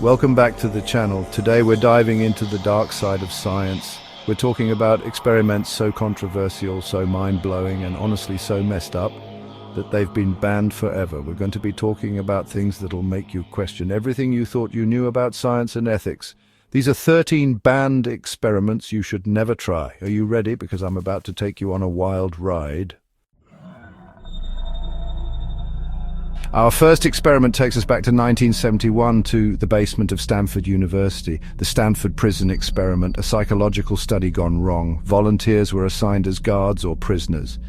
Welcome back to the channel. Today we're diving into the dark side of science. We're talking about experiments so controversial, so mind-blowing, and honestly so messed up that they've been banned forever. We're going to be talking about things that'll make you question everything you thought you knew about science and ethics. These are 13 banned experiments you should never try. Are you ready? Because I'm about to take you on a wild ride. Our first experiment takes us back to 1971 to the basement of Stanford University, the Stanford Prison Experiment, a psychological study gone wrong. Volunteers were assigned as guards or prisoners.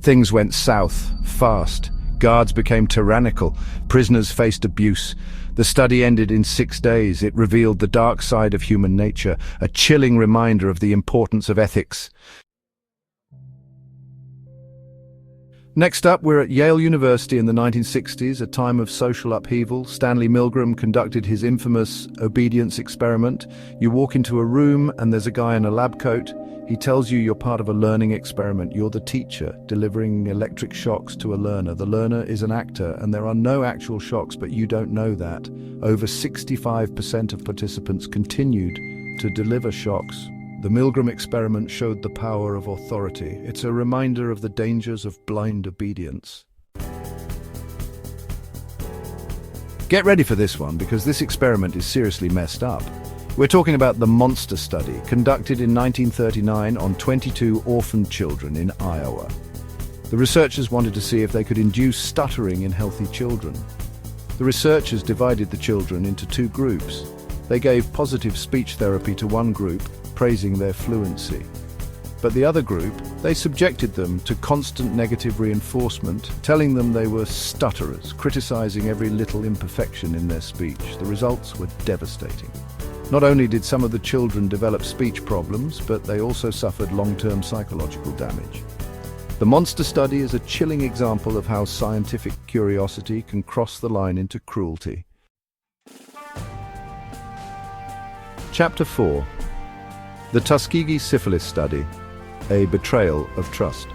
Things went south fast. Guards became tyrannical. Prisoners faced abuse. The study ended in 6 days. It revealed the dark side of human nature, a chilling reminder of the importance of ethics. Next up, we're at Yale University in the 1960s, a time of social upheaval. Stanley Milgram conducted his infamous obedience experiment. You walk into a room and there's a guy in a lab coat. He tells you you're part of a learning experiment. You're the teacher, delivering electric shocks to a learner. The learner is an actor, and there are no actual shocks, but you don't know that. Over 65% of participants continued to deliver shocks. The Milgram experiment showed the power of authority. It's a reminder of the dangers of blind obedience. Get ready for this one, because this experiment is seriously messed up. We're talking about the Monster Study, conducted in 1939 on 22 orphaned children in Iowa. The researchers wanted to see if they could induce stuttering in healthy children. The researchers divided the children into two groups. They gave positive speech therapy to one group, praising their fluency. But the other group, they subjected them to constant negative reinforcement, telling them they were stutterers, criticizing every little imperfection in their speech. The results were devastating. Not only did some of the children develop speech problems, but they also suffered long-term psychological damage. The Monster Study is a chilling example of how scientific curiosity can cross the line into cruelty. Chapter 4. The Tuskegee Syphilis Study, a Betrayal of Trust.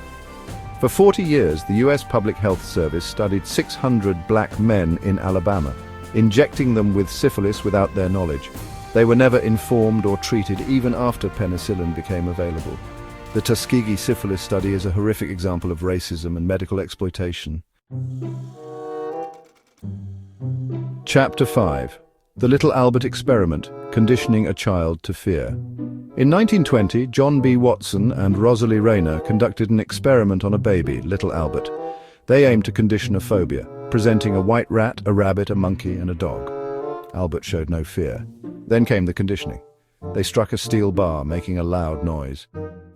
For 40 years, the U.S. Public Health Service studied 600 black men in Alabama, injecting them with syphilis without their knowledge. They were never informed or treated even after penicillin became available. The Tuskegee Syphilis Study is a horrific example of racism and medical exploitation. Chapter 5. The Little Albert Experiment, Conditioning a Child to Fear. In 1920, John B. Watson and Rosalie Rayner conducted an experiment on a baby, Little Albert. They aimed to condition a phobia, presenting a white rat, a rabbit, a monkey, and a dog. Albert showed no fear. Then came the conditioning. They struck a steel bar, making a loud noise.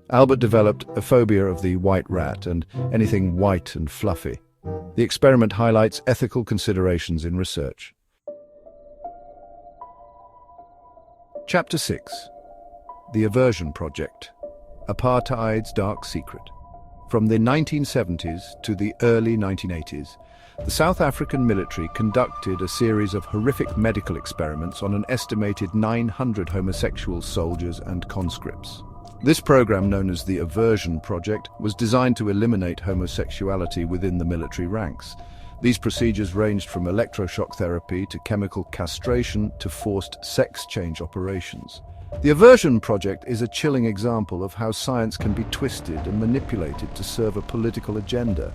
Albert developed a phobia of the white rat and anything white and fluffy. The experiment highlights ethical considerations in research. Chapter 6. The Aversion Project, Apartheid's Dark Secret. From the 1970s to the early 1980s, the South African military conducted a series of horrific medical experiments on an estimated 900 homosexual soldiers and conscripts. This program, known as the Aversion Project, was designed to eliminate homosexuality within the military ranks. These procedures ranged from electroshock therapy to chemical castration to forced sex change operations. The Aversion Project is a chilling example of how science can be twisted and manipulated to serve a political agenda.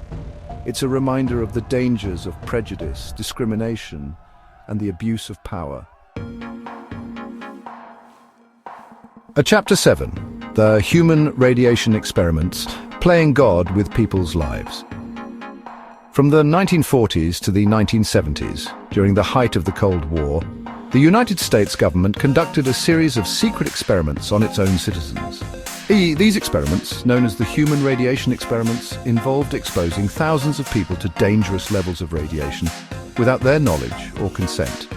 It's a reminder of the dangers of prejudice, discrimination, and the abuse of power. Chapter 7. The Human Radiation Experiments, Playing God with People's Lives. From the 1940s to the 1970s, during the height of the Cold War, the United States government conducted a series of secret experiments on its own citizens. These experiments, known as the Human Radiation Experiments, involved exposing thousands of people to dangerous levels of radiation without their knowledge or consent.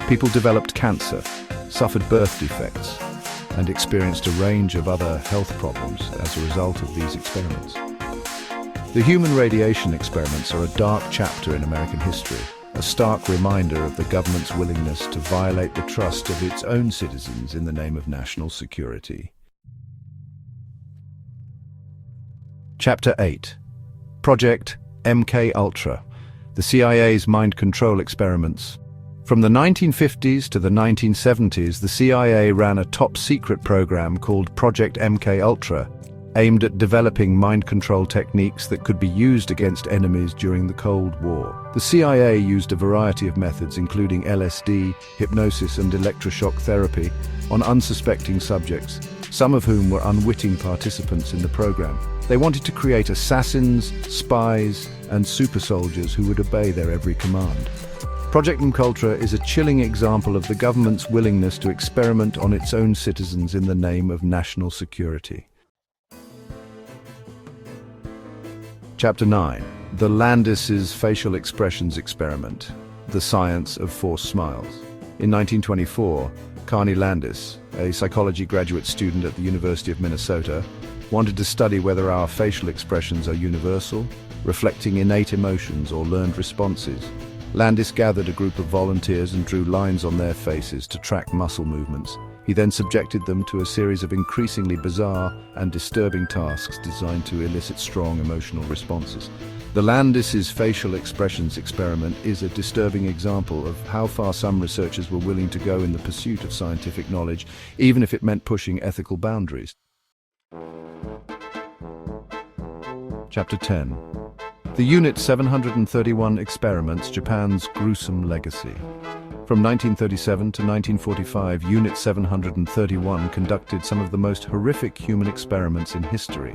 People developed cancer, suffered birth defects, and experienced a range of other health problems as a result of these experiments. The human radiation experiments are a dark chapter in American history, a stark reminder of the government's willingness to violate the trust of its own citizens in the name of national security. Chapter 8. Project MK Ultra, the CIA's mind control experiments. From the 1950s to the 1970s, the CIA ran a top-secret program called Project MK-Ultra, aimed at developing mind control techniques that could be used against enemies during the Cold War. The CIA used a variety of methods, including LSD, hypnosis, and electroshock therapy, on unsuspecting subjects, some of whom were unwitting participants in the program. They wanted to create assassins, spies, and super soldiers who would obey their every command. Project MKUltra is a chilling example of the government's willingness to experiment on its own citizens in the name of national security. Chapter 9. The Landis's Facial Expressions Experiment, The Science of Forced Smiles. In 1924, Carney Landis, a psychology graduate student at the University of Minnesota, wanted to study whether our facial expressions are universal, reflecting innate emotions or learned responses. Landis gathered a group of volunteers and drew lines on their faces to track muscle movements. He then subjected them to a series of increasingly bizarre and disturbing tasks designed to elicit strong emotional responses. The Landis's Facial Expressions Experiment is a disturbing example of how far some researchers were willing to go in the pursuit of scientific knowledge, even if it meant pushing ethical boundaries. Chapter 10. The Unit 731 Experiments, Japan's Gruesome Legacy. From 1937 to 1945, Unit 731 conducted some of the most horrific human experiments in history.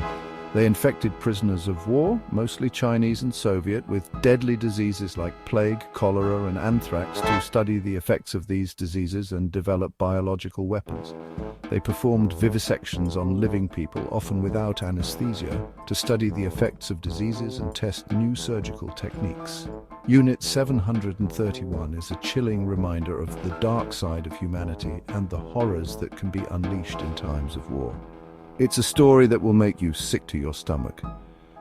They infected prisoners of war, mostly Chinese and Soviet, with deadly diseases like plague, cholera, and anthrax to study the effects of these diseases and develop biological weapons. They performed vivisections on living people, often without anesthesia, to study the effects of diseases and test new surgical techniques. Unit 731 is a chilling reminder of the dark side of humanity and the horrors that can be unleashed in times of war. It's a story that will make you sick to your stomach,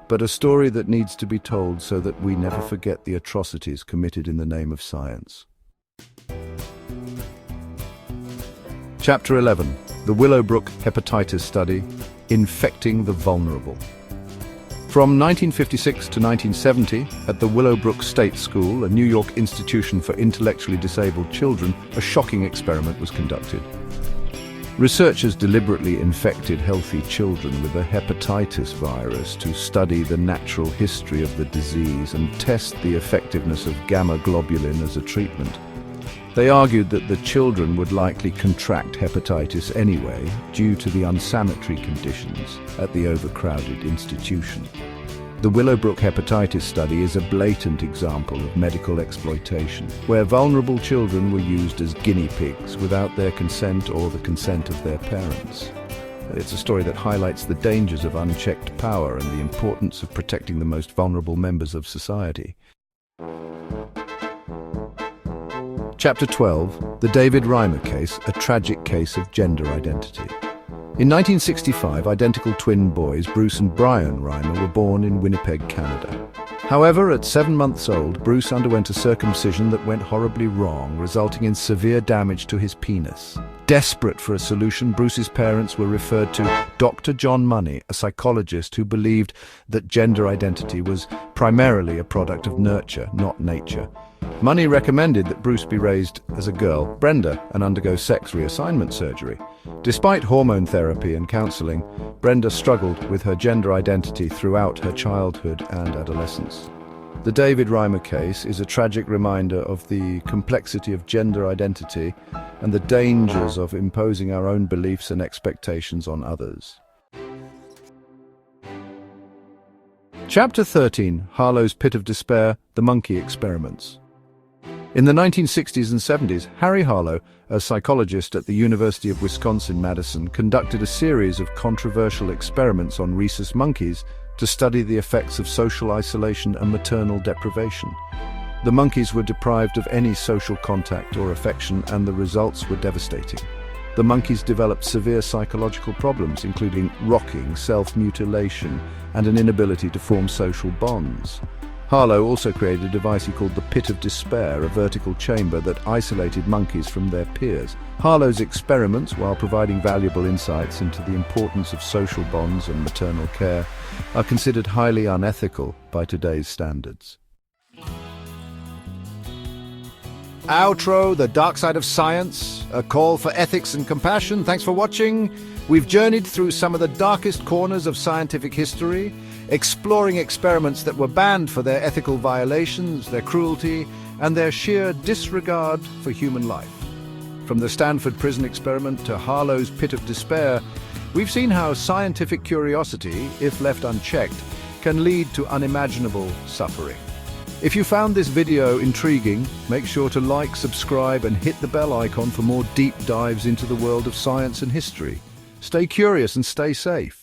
but a story that needs to be told so that we never forget the atrocities committed in the name of science. Chapter 11. The Willowbrook Hepatitis Study, Infecting the Vulnerable. From 1956 to 1970, at the Willowbrook State School, a New York institution for intellectually disabled children, a shocking experiment was conducted. Researchers deliberately infected healthy children with a hepatitis virus to study the natural history of the disease and test the effectiveness of gamma globulin as a treatment. They argued that the children would likely contract hepatitis anyway due to the unsanitary conditions at the overcrowded institution. The Willowbrook Hepatitis Study is a blatant example of medical exploitation, where vulnerable children were used as guinea pigs without their consent or the consent of their parents. It's a story that highlights the dangers of unchecked power and the importance of protecting the most vulnerable members of society. Chapter 12. The David Reimer Case, a tragic case of gender identity. In 1965, identical twin boys Bruce and Brian Reimer were born in Winnipeg, Canada. However, at 7 months old, Bruce underwent a circumcision that went horribly wrong, resulting in severe damage to his penis. Desperate for a solution, Bruce's parents were referred to Dr. John Money, a psychologist who believed that gender identity was primarily a product of nurture, not nature. Money recommended that Bruce be raised as a girl, Brenda, and undergo sex reassignment surgery. Despite hormone therapy and counseling, Brenda struggled with her gender identity throughout her childhood and adolescence. The David Reimer case is a tragic reminder of the complexity of gender identity and the dangers of imposing our own beliefs and expectations on others. Chapter 13. Harlow's Pit of Despair, The Monkey Experiments. In the 1960s and 70s, Harry Harlow, a psychologist at the University of Wisconsin-Madison, conducted a series of controversial experiments on rhesus monkeys to study the effects of social isolation and maternal deprivation. The monkeys were deprived of any social contact or affection, and the results were devastating. The monkeys developed severe psychological problems, including rocking, self-mutilation, and an inability to form social bonds. Harlow also created a device he called the Pit of Despair, a vertical chamber that isolated monkeys from their peers. Harlow's experiments, while providing valuable insights into the importance of social bonds and maternal care, are considered highly unethical by today's standards. outro, The Dark Side of Science, a call for ethics and compassion. Thanks for watching. We've journeyed through some of the darkest corners of scientific history, exploring experiments that were banned for their ethical violations, their cruelty, and their sheer disregard for human life. From the Stanford prison experiment to Harlow's pit of despair, we've seen how scientific curiosity, if left unchecked, can lead to unimaginable suffering. If you found this video intriguing, make sure to like, subscribe, and hit the bell icon for more deep dives into the world of science and history. Stay curious and stay safe.